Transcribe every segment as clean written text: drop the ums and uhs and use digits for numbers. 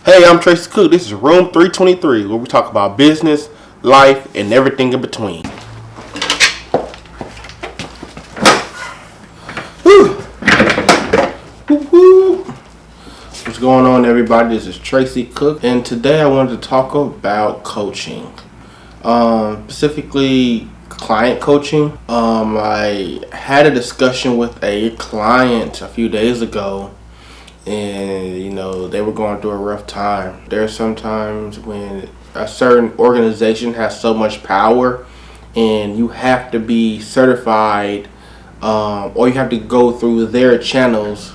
Hey, I'm Tracy Cook. This is Room 323, where we talk about business, life, and everything in between. Woo! Woo-hoo! What's going on, everybody? This is Tracy Cook, and today I wanted to talk about coaching, specifically client coaching. I had a discussion with a client a few days ago, and they were going through a rough time. There's sometimes when a certain organization has so much power and you have to be certified, or you have to go through their channels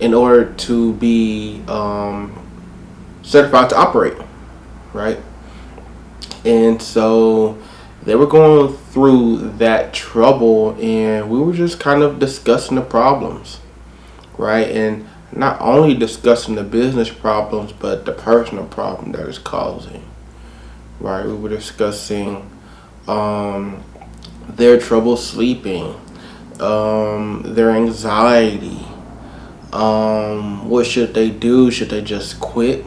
in order to be certified to operate, right? And so they were going through that trouble, and we were just kind of discussing the problems, right? And not only discussing the business problems, but the personal problem that it's causing, right? We were discussing their trouble sleeping, their anxiety, what should they do? Should they just quit?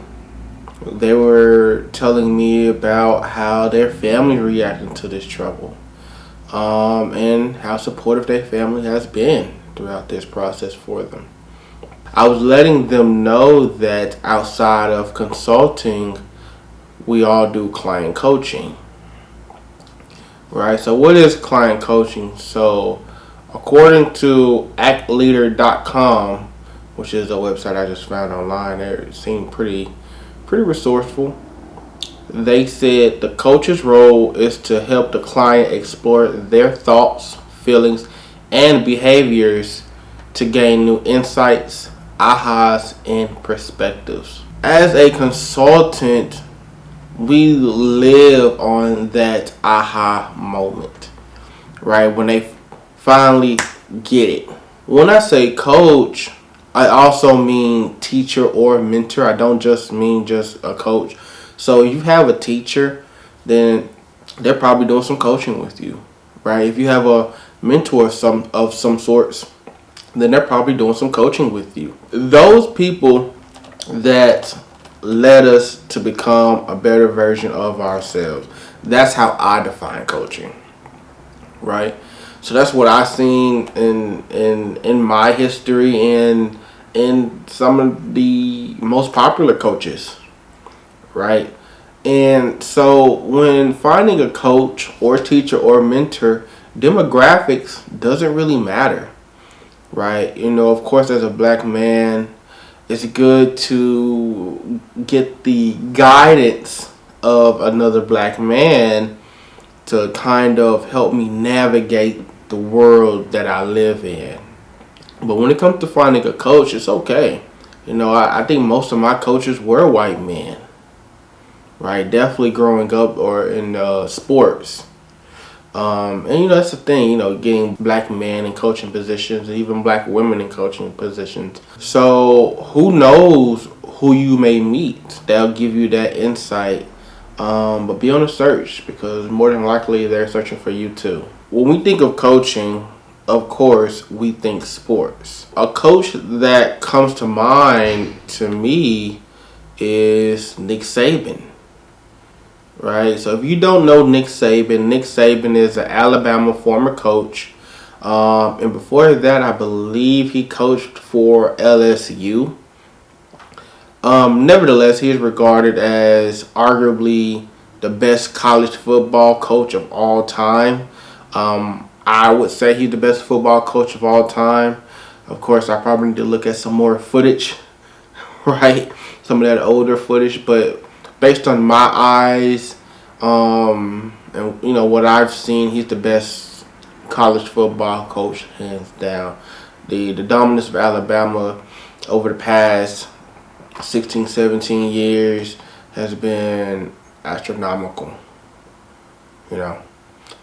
They were telling me about how their family reacted to this trouble, and how supportive their family has been throughout this process for them. I was letting them know that outside of consulting, we all do client coaching, right? So what is client coaching? So according to actleader.com, which is a website I just found online, it seemed pretty resourceful. They said the coach's role is to help the client explore their thoughts, feelings, and behaviors to gain new insights, ahas, and perspectives. As a consultant, we live on that aha moment, right? When they finally get it. When I say coach, I also mean teacher or mentor. I don't just mean just a coach. So if you have a teacher, then they're probably doing some coaching with you, right? If you have a mentor of some sorts, then they're probably doing some coaching with you. Those people that led us to become a better version of ourselves. That's how I define coaching, right? So that's what I've seen in my history and in some of the most popular coaches, right? And so when finding a coach or teacher or mentor, demographics doesn't really matter. Right, of course, as a black man, it's good to get the guidance of another black man to kind of help me navigate the world that I live in. But when it comes to finding a coach, it's okay. I think most of my coaches were white men, right? Definitely growing up or in sports. And that's the thing, getting black men in coaching positions and even black women in coaching positions. So who knows who you may meet that'll give you that insight. But be on the search, because more than likely they're searching for you too. When we think of coaching, of course, we think sports. A coach that comes to mind to me is Nick Saban. Right, so if you don't know Nick Saban is an Alabama former coach, and before that, I believe he coached for LSU. Nevertheless, he is regarded as arguably the best college football coach of all time. I would say he's the best football coach of all time. Of course, I probably need to look at some more footage, right? Some of that older footage, but based on my eyes, and what I've seen, he's the best college football coach, hands down. The dominance of Alabama over the past 16, 17 years has been astronomical.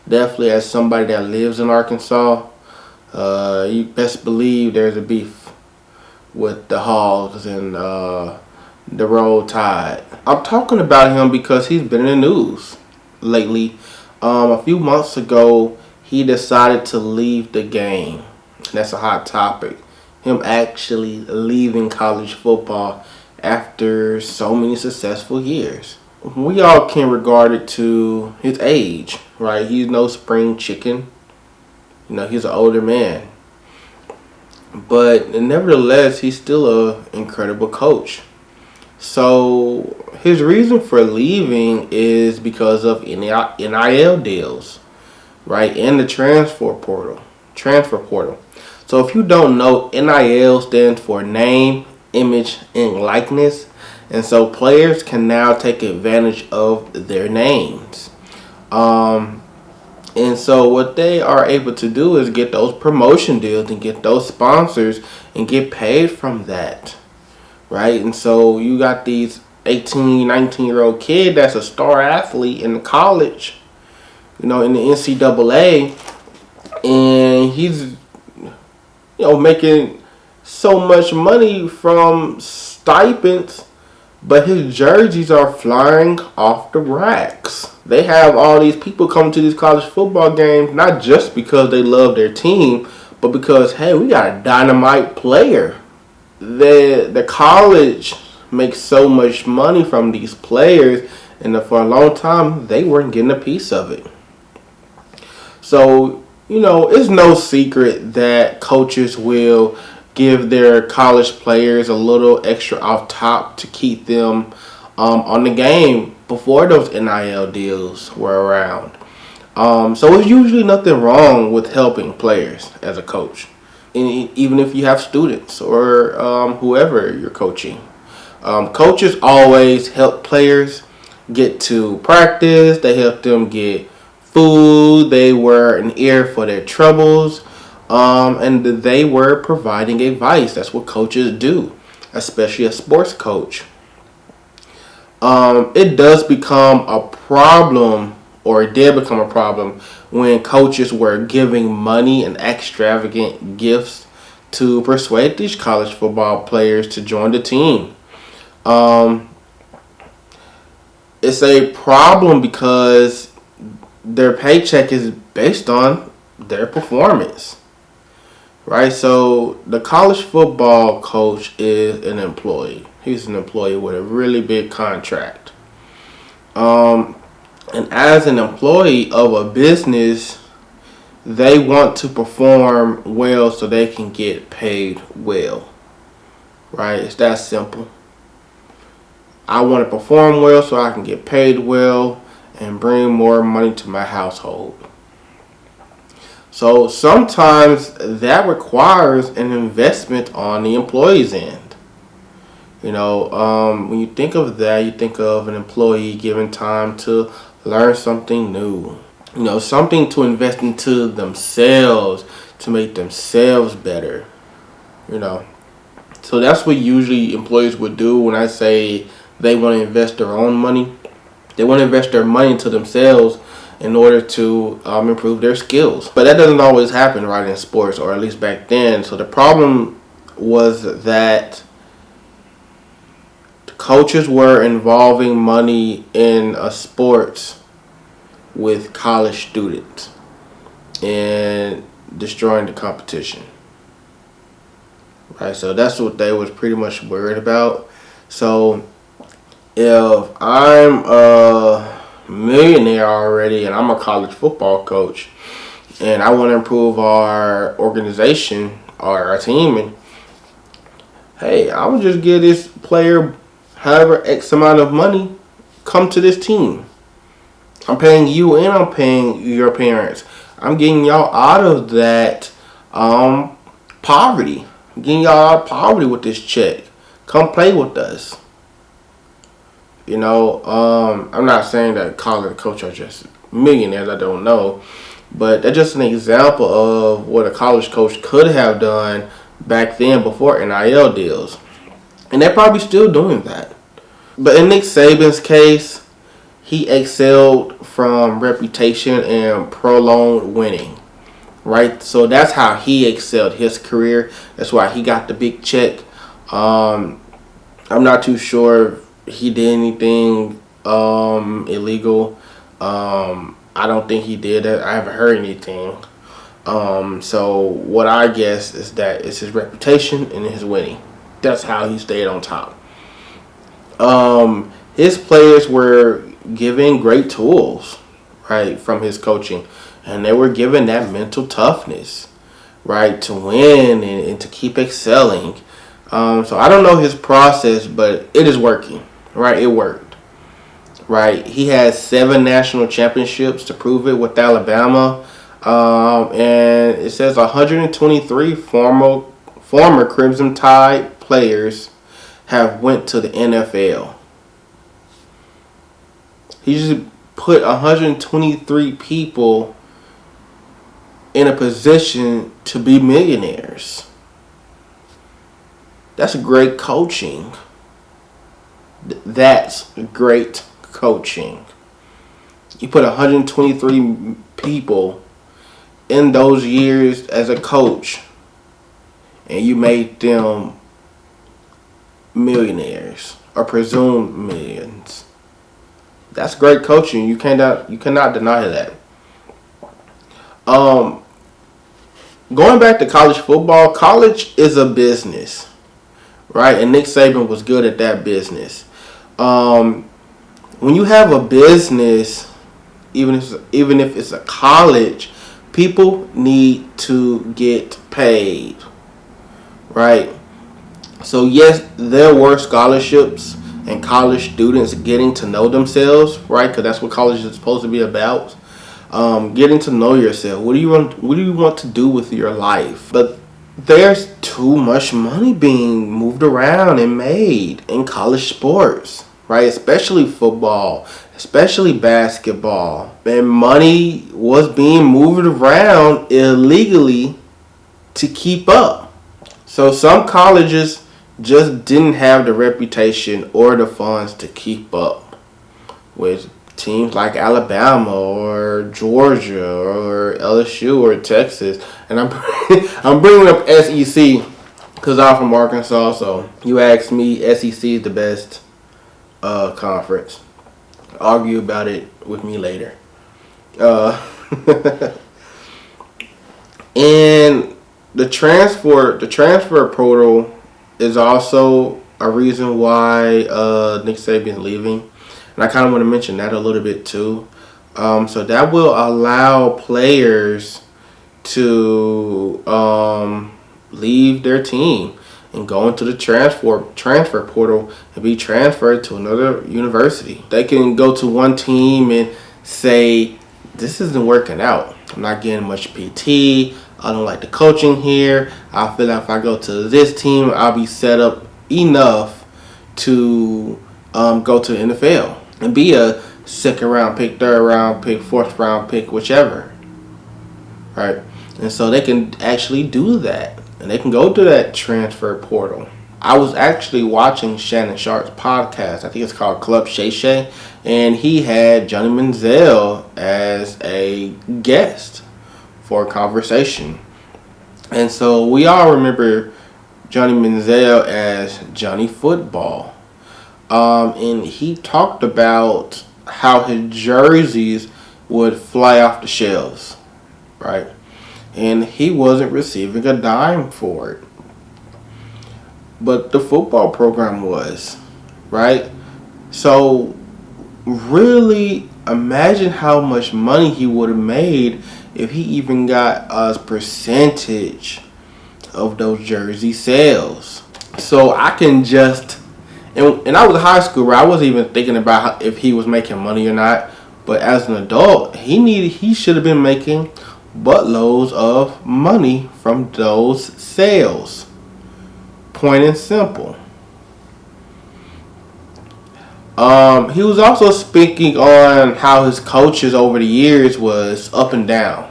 Definitely as somebody that lives in Arkansas, you best believe there's a beef with the Hogs and the Roll Tide. I'm talking about him because he's been in the news lately. A few months ago, he decided to leave the game. That's a hot topic. Him actually leaving college football after so many successful years. We all can regard it to his age, right? He's no spring chicken. He's an older man. But nevertheless, he's still an incredible coach. So his reason for leaving is because of NIL deals, right? And the transfer portal. So if you don't know, NIL stands for name, image, and likeness. And so players can now take advantage of their names. And so what they are able to do is get those promotion deals and get those sponsors and get paid from that. Right? And so you got these 18, 19-year-old kid that's a star athlete in college, in the NCAA, and he's, making so much money from stipends, but his jerseys are flying off the racks. They have all these people coming to these college football games, not just because they love their team, but because, hey, we got a dynamite player. The college makes so much money from these players, and for a long time, they weren't getting a piece of it. So, it's no secret that coaches will give their college players a little extra off top to keep them on the game before those NIL deals were around. So there's usually nothing wrong with helping players as a coach, and even if you have students or whoever you're coaching. Coaches always help players get to practice. They help them get food. They were an ear for their troubles. And they were providing advice. That's what coaches do, especially a sports coach. It does become a problem, or it did become a problem, when coaches were giving money and extravagant gifts to persuade these college football players to join the team. It's a problem because their paycheck is based on their performance. Right, so the college football coach is an employee. He's an employee with a really big contract. And as an employee of a business, they want to perform well so they can get paid well. Right, it's that simple. I want to perform well so I can get paid well and bring more money to my household. So sometimes that requires an investment on the employee's end. When you think of that, you think of an employee given time to learn something new. Something to invest into themselves to make themselves better. So that's what usually employees would do when I say they want to invest their own money. They want to invest their money into themselves in order to improve their skills. But that doesn't always happen, right, in sports, or at least back then. So the problem was that coaches were involving money in sports with college students and destroying the competition. Right, so that's what they was pretty much worried about. So if I'm a millionaire already and I'm a college football coach and I want to improve our organization or our team, and hey, I would just give this player however X amount of money, come to this team. I'm paying you and I'm paying your parents. I'm getting y'all out of that poverty. I'm getting y'all out of poverty with this check. Come play with us. I'm not saying that college coaches are just millionaires. I don't know. But that's just an example of what a college coach could have done back then before NIL deals. And they're probably still doing that. But in Nick Saban's case, he excelled from reputation and prolonged winning. Right? So that's how he excelled his career. That's why he got the big check. I'm not too sure he did anything illegal. I don't think he did it. I haven't heard anything. So what I guess is that it's his reputation and his winning. That's how he stayed on top. His players were given great tools, right, from his coaching, and they were given that mental toughness, right, to win and to keep excelling. So I don't know his process, but it is working, right? It worked, right? He has 7 national championships to prove it with Alabama, and it says 123 former Crimson Tide players have went to the NFL. He just put 123 people in a position to be millionaires. That's great coaching. That's great coaching. You put 123 people in those years as a coach, and you made them millionaires or presumed millions. That's great coaching. You cannot deny that. Going back to college football, college is a business, right? And Nick Saban was good at that business. When you have a business, even if it's a college, people need to get paid, right? So yes, there were scholarships and college students getting to know themselves, right? Because that's what college is supposed to be about. Getting to know yourself. What do you want to do with your life? But there's too much money being moved around and made in college sports, right? Especially football, especially basketball. And money was being moved around illegally to keep up. So some colleges just didn't have the reputation or the funds to keep up with teams like Alabama or Georgia or LSU or Texas. And I'm bringing up SEC because I'm from Arkansas. So you asked me, SEC is the best conference. Argue about it with me later. And the transfer portal is also a reason why Nick Saban is leaving. And I kind of want to mention that a little bit too. So that will allow players to leave their team and go into the transfer portal and be transferred to another university. They can go to one team and say, this isn't working out. I'm not getting much PT. I don't like the coaching here. I feel like if I go to this team, I'll be set up enough to go to the NFL and be a second round pick, third round pick, fourth round pick, whichever. Right? And so they can actually do that. And they can go to that transfer portal. I was actually watching Shannon Sharp's podcast. I think it's called Club Shay Shay. And he had Johnny Manziel as a guest for a conversation. And so we all remember Johnny Manziel as Johnny Football. And he talked about how his jerseys would fly off the shelves, right? And he wasn't receiving a dime for it. But the football program was, right? So really imagine how much money he would have made if he even got a percentage of those jersey sales. So I can just, and I was a high schooler, I wasn't even thinking about if he was making money or not. But as an adult, he should have been making buttloads of money from those sales. Point and simple. He was also speaking on how his coaches over the years was up and down.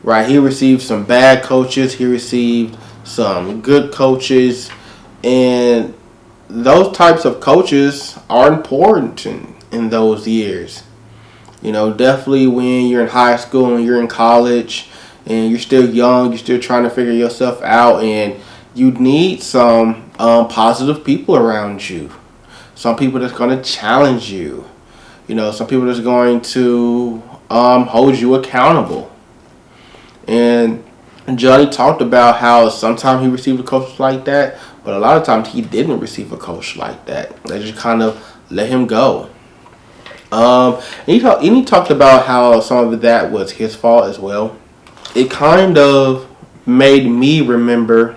Right, he received some bad coaches. He received some good coaches, and those types of coaches are important in those years. You know, definitely when you're in high school and you're in college and you're still young, you're still trying to figure yourself out, and you need some positive people around you. Some people that's going to challenge you. You know, some people that's going to hold you accountable. And Johnny talked about how sometimes he received a coach like that, But a lot of times he didn't receive a coach like that. They just kind of let him go. And he talked about how some of that was his fault as well. It kind of made me remember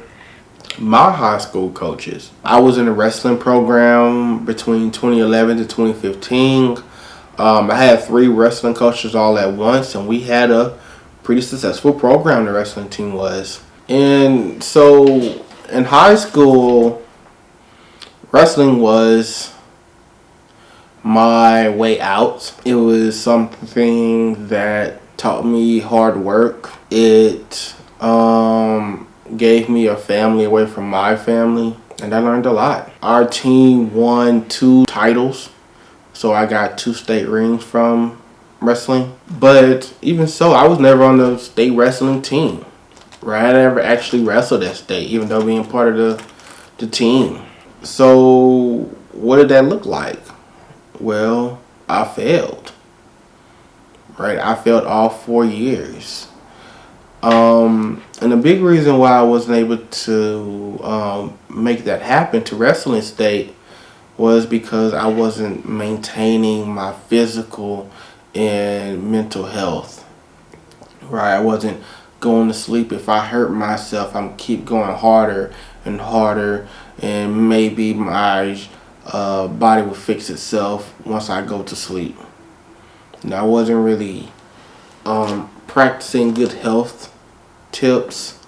my high school coaches. I was in a wrestling program between 2011 to 2015. I had 3 wrestling coaches all at once, and we had a pretty successful program, the wrestling team was. And so in high school, wrestling was my way out. It was something that taught me hard work. It gave me a family away from my family, and I learned a lot. Our team won 2 titles, so I got 2 state rings from wrestling. But even so, I was never on the state wrestling team. Right? I never actually wrestled at state, even though being part of the team. So what did that look like? Well, I failed. Right? I failed all 4 years. And the big reason why I wasn't able to make that happen to wrestling state was because I wasn't maintaining my physical and mental health. Right? I wasn't going to sleep. If I hurt myself, I'm keep going harder and harder, and maybe my body will fix itself once I go to sleep. And I wasn't really practicing good health tips.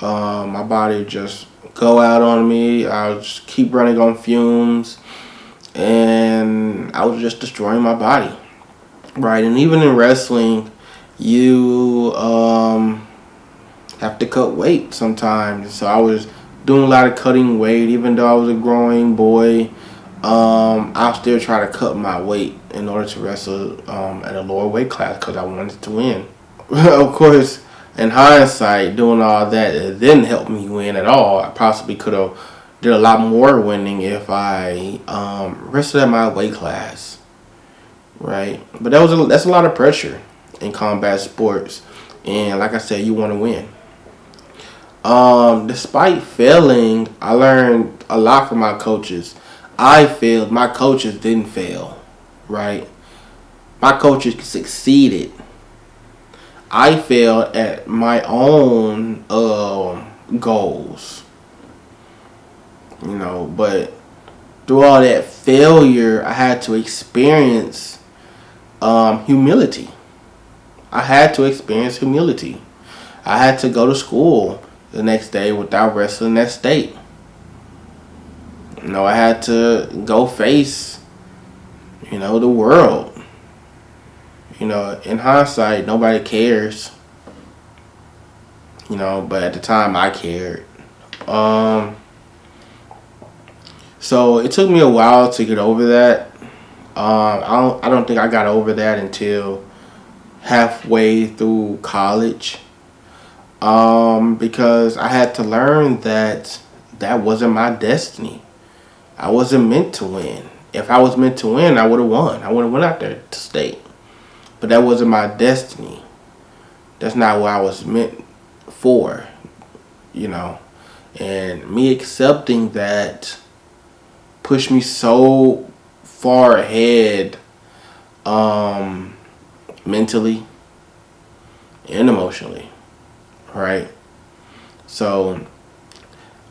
My body would just go out on me. I would just keep running on fumes, and I was just destroying my body. Right? And even in wrestling, you have to cut weight sometimes. So I was doing a lot of cutting weight. Even though I was a growing boy, I'll still try to cut my weight in order to wrestle at a lower weight class because I wanted to win. Of course, in hindsight, doing all that, it didn't help me win at all. I possibly could have did a lot more winning if I wrestled at my weight class. Right? But that's a lot of pressure in combat sports. And like I said, you want to win. Despite failing, I learned a lot from my coaches. I failed. My coaches didn't fail. Right? My coaches succeeded. I failed at my own goals. But through all that failure, I had to experience humility. I had to experience humility. I had to go to school the next day without wrestling at state. I had to go face, the world. In hindsight, nobody cares. But at the time, I cared. So it took me a while to get over that. I don't think I got over that until halfway through college. Because I had to learn that wasn't my destiny. I wasn't meant to win. If I was meant to win, I would have won. I would have went out there to state. But that wasn't my destiny. That's not what I was meant for, And me accepting that pushed me so far ahead mentally and emotionally, right? So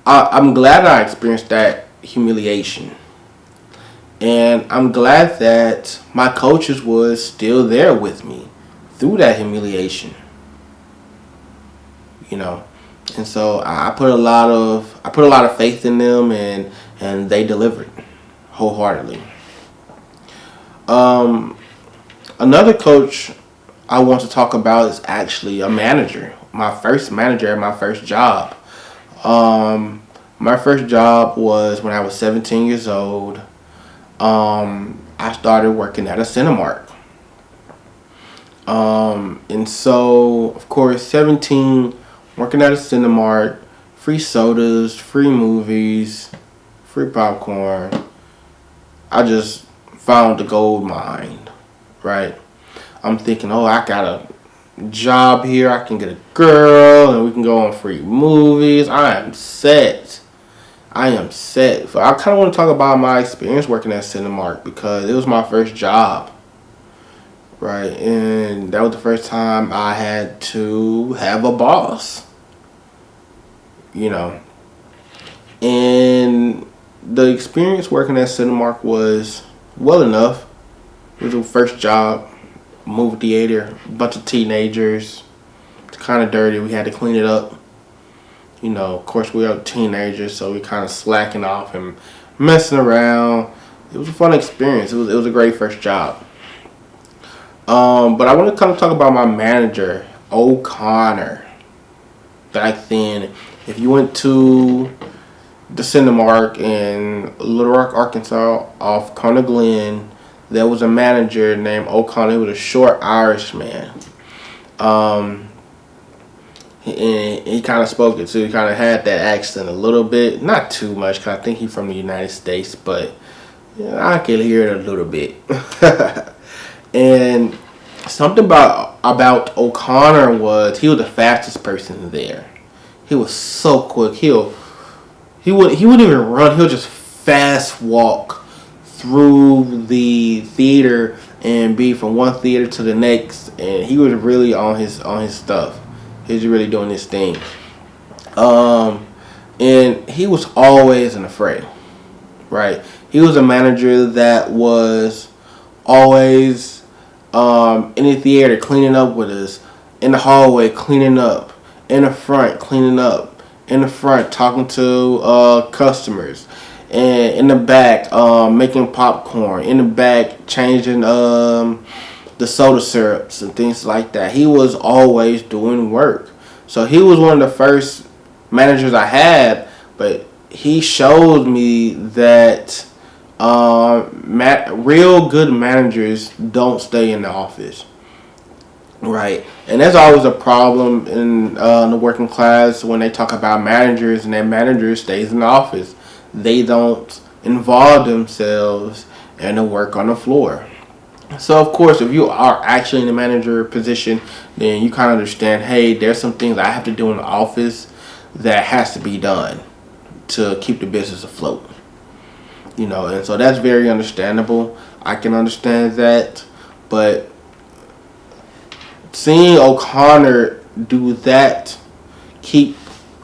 I'm glad I experienced that humiliation. And I'm glad that my coaches was still there with me through that humiliation. And so I put a lot of faith in them, and they delivered wholeheartedly. Another coach I want to talk about is actually a manager. My first manager at my first job. My first job was when I was 17 years old. I started working at a Cinemark. And so, of course, 17, working at a Cinemark, free sodas, free movies, free popcorn. I just found the gold mine, right? I'm thinking, I got a job here. I can get a girl and we can go on free movies. I am set. I am set. So I kind of want to talk about my experience working at Cinemark because it was my first job, right? And that was the first time I had to have a boss, you know. And the experience working at Cinemark was well enough. It was the first job, movie theater, a bunch of teenagers. It's kind of dirty. We had to clean it up. You know, of course, we were teenagers, so we kind of slacking off and messing around. It was a fun experience. It was a great first job. But I want to kind of talk about my manager, O'Connor. Back then, if you went to the Cinemark in Little Rock, Arkansas, off Conner Glen, there was a manager named O'Connor. He was a short Irish man. And he kind of spoke it too. He kind of had that accent a little bit, not too much, because I think he's from the United States, but I could hear it a little bit. And something about O'Connor was he was the fastest person there. He was so quick. He wouldn't even run. He'll just fast walk through the theater and be from one theater to the next. And he was really on his stuff. He was really doing his thing. And he was always in a fray, right? He was a manager that was always in the theater cleaning up with us, in the hallway cleaning up, in the front cleaning up, in the front talking to customers, and in the back making popcorn, in the back changing the soda syrups and things like that. He was always doing work. So he was one of the first managers I had, but he showed me that real good managers don't stay in the office, right? And that's always a problem in the working class when they talk about managers and their manager stays in the office. They don't involve themselves in the work on the floor. So of course, if you are actually in the manager position, then you kind of understand, hey, there's some things I have to do in the office that has to be done to keep the business afloat. You know, and so that's very understandable. I can understand that. But seeing O'Connor do that, keep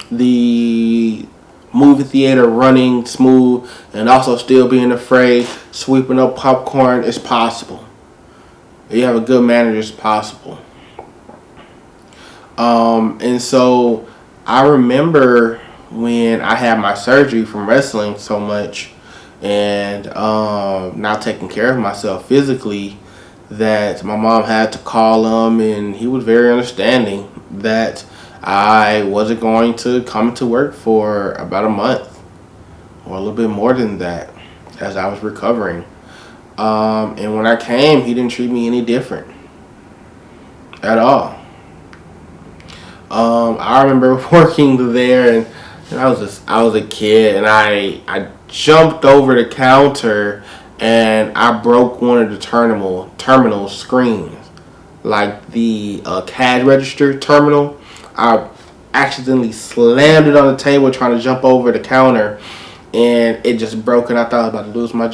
the movie theater running smooth, and also still being afraid, sweeping up popcorn is possible. If you have a good manager, it's possible. And so I remember when I had my surgery from wrestling so much and not taking care of myself physically, that my mom had to call him, and he was very understanding that I wasn't going to come to work for about a month or a little bit more than that as I was recovering. And when I came, he didn't treat me any different at all. I remember working there, and I was a kid, and I jumped over the counter and I broke one of the terminal screens, like the cash register terminal. I accidentally slammed it on the table trying to jump over the counter, and it just broke, and I thought I was about to lose my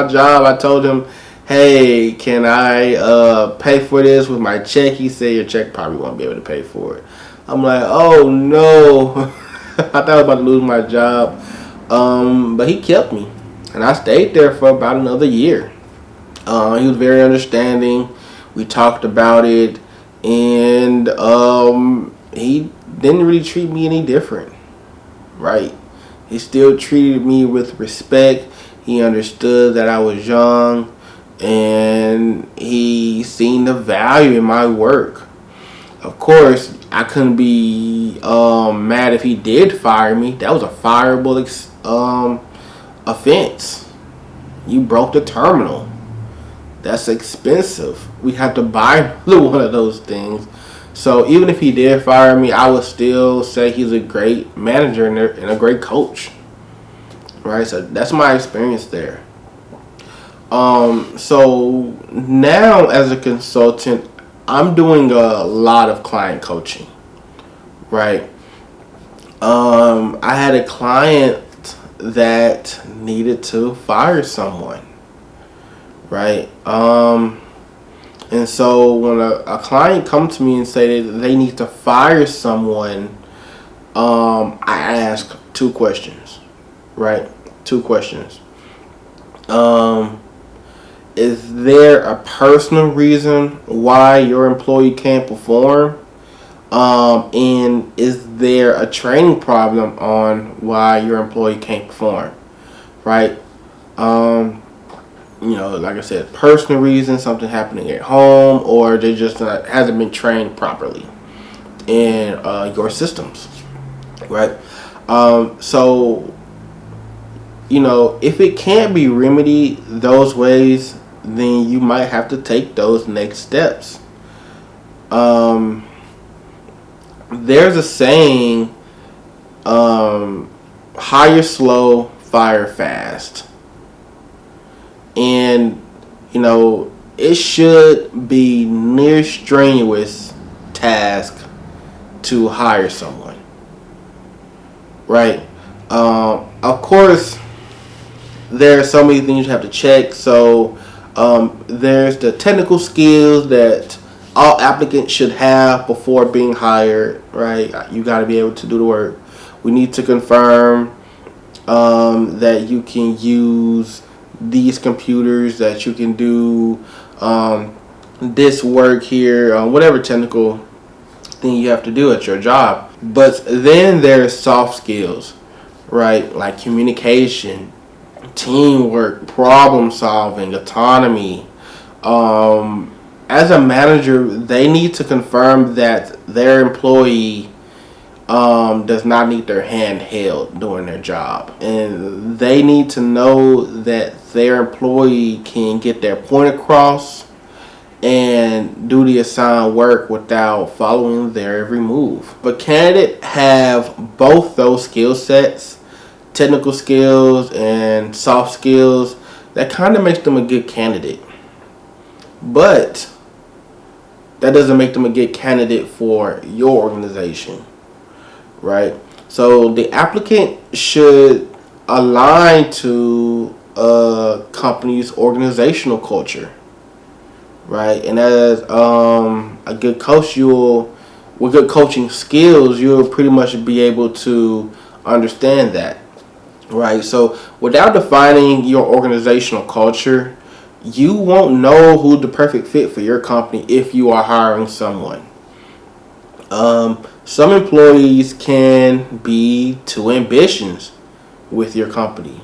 job. I told him, hey, can I pay for this with my check? He said, your check probably won't be able to pay for it. I'm like, oh no. I thought I was about to lose my job. But he kept me, and I stayed there for about another year. He was very understanding. We talked about it, and he didn't really treat me any different, right? He still treated me with respect. He understood that I was young, and he seen the value in my work. Of course, I couldn't be mad if he did fire me. That was a fireable offense. You broke the terminal. That's expensive. We had to buy another one of those things. So even if he did fire me, I would still say he's a great manager and a great coach. Right? So that's my experience there. So now as a consultant, I'm doing a lot of client coaching. Right? I had a client that needed to fire someone, right? And so when a client comes to me and say that they need to fire someone, I ask two questions, right? Two questions. Is there a personal reason why your employee can't perform? And is there a training problem on why your employee can't perform? Right? Like I said, personal reason, something happening at home, or they just hasn't been trained properly in your systems, right? So, if it can't be remedied those ways, then you might have to take those next steps. There's a saying, hire slow, fire fast. And, it should be near strenuous task to hire someone. Right? Of course, there are so many things you have to check. So, there's the technical skills that all applicants should have before being hired, right? You got to be able to do the work. We need to confirm that you can use these computers, that you can do this work here, whatever technical thing you have to do at your job. But then there's soft skills, right? Like communication, teamwork, problem solving, autonomy. As a manager, they need to confirm that their employee does not need their hand held doing their job. And they need to know that their employee can get their point across and do the assigned work without following their every move. But candidates have both those skill sets, technical skills and soft skills. That kind of makes them a good candidate. But that doesn't make them a good candidate for your organization, right? So the applicant should align to a company's organizational culture, right? And as a good coach, with good coaching skills, you'll pretty much be able to understand that, right? So without defining your organizational culture, you won't know who's the perfect fit for your company if you are hiring someone. Some employees can be too ambitious with your company,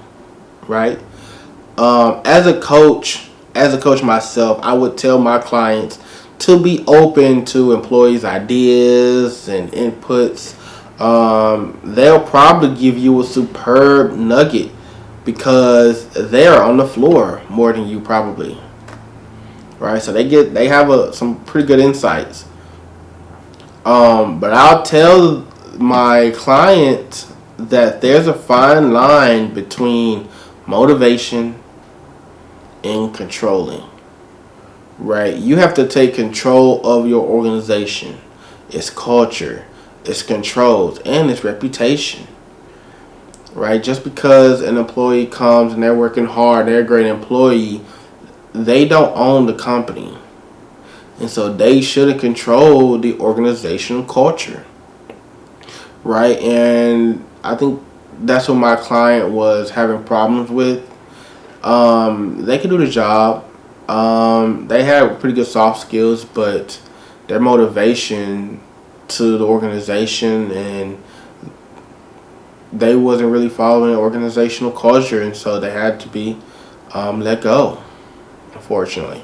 right? As a coach myself, I would tell my clients to be open to employees' ideas and inputs. They'll probably give you a superb nugget because they're on the floor more than you probably, right? So they have some pretty good insights. But I'll tell my client that there's a fine line between motivation and controlling, right? You have to take control of your organization, its culture, its controls, and its reputation, right? Just because an employee comes and they're working hard, they're a great employee, they don't own the company. And so they shouldn't control the organizational culture, right? And I think that's what my client was having problems with. They could do the job. They had pretty good soft skills, but their motivation to the organization, and they wasn't really following organizational culture, and so they had to be let go, unfortunately.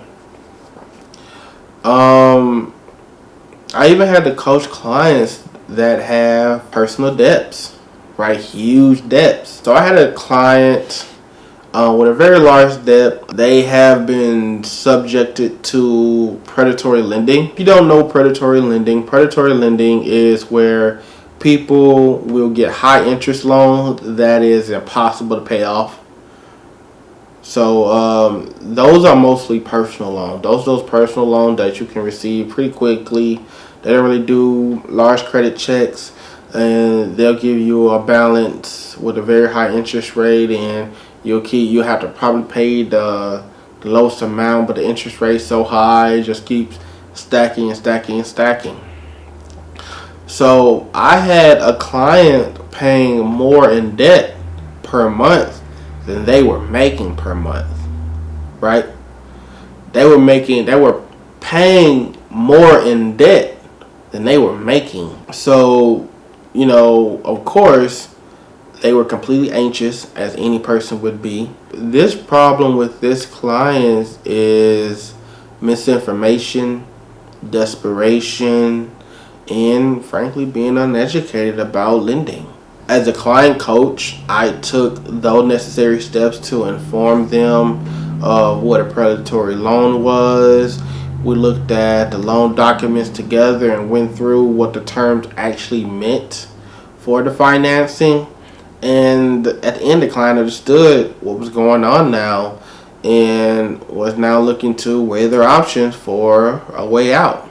I even had to coach clients that have personal debts, right? Huge debts. So I had a client with a very large debt. They have been subjected to predatory lending. If you don't know predatory lending is where people will get high interest loans that is impossible to pay off. So those are mostly personal loans. Those personal loans that you can receive pretty quickly. They don't really do large credit checks. and they'll give you a balance with a very high interest rate, and you have to probably pay the lowest amount, but the interest rate so high it just keeps stacking and stacking and stacking. So I had a client paying more in debt per month than they were making per month, right? They were paying more in debt than they were making. So, of course, they were completely anxious, as any person would be. This problem with this client is misinformation, desperation, and frankly being uneducated about lending. As a client coach, I took those necessary steps to inform them of what a predatory loan was. We looked at the loan documents together and went through what the terms actually meant for the financing. And at the end, the client understood what was going on now and was now looking to weigh their options for a way out.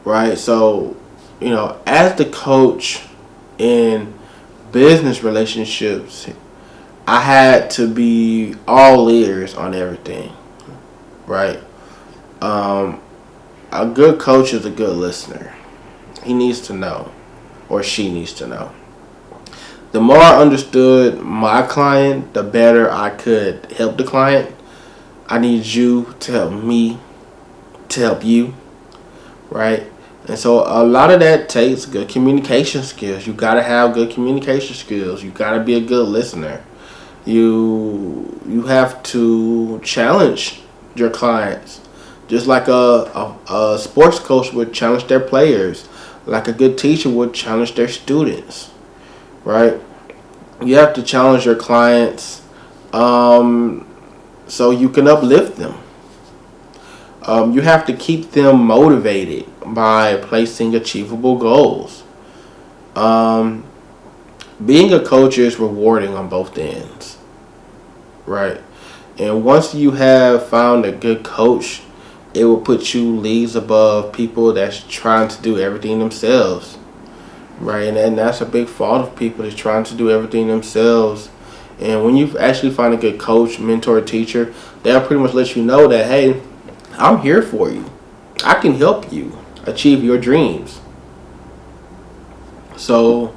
Right? So, as the coach in business relationships, I had to be all ears on everything. Right? A good coach is a good listener. He needs to know, or she needs to know. The more I understood my client, the better I could help the client. I need you to help me to help you, right? And so a lot of that takes good communication skills. You got to have good communication skills. You got to be a good listener. You have to challenge your clients, just like a sports coach would challenge their players, like a good teacher would challenge their students. Right? You have to challenge your clients so you can uplift them. You have to keep them motivated by placing achievable goals. Being a coach is rewarding on both ends. Right? And once you have found a good coach, it will put you leagues above people that's trying to do everything themselves. Right, and that's a big fault of people, is trying to do everything themselves. And when you actually find a good coach, mentor, teacher, they'll pretty much let you know that, hey, I'm here for you. I can help you achieve your dreams. So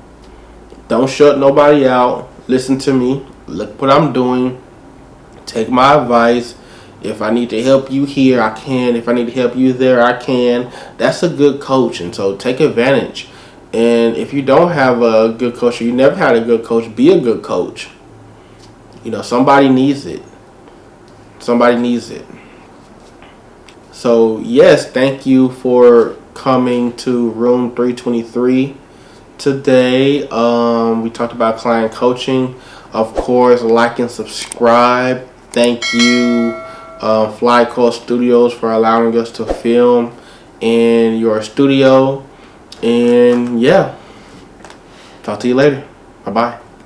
don't shut nobody out. Listen to me. Look what I'm doing. Take my advice. If I need to help you here, I can. If I need to help you there, I can. That's a good coach, and so take advantage. And if you don't have a good coach, or you never had a good coach, be a good coach. Somebody needs it. Somebody needs it. So, yes, thank you for coming to Room 323 today. We talked about client coaching. Of course, like and subscribe. Thank you, Fly Coast Studios, for allowing us to film in your studio. And yeah, talk to you later. Bye-bye.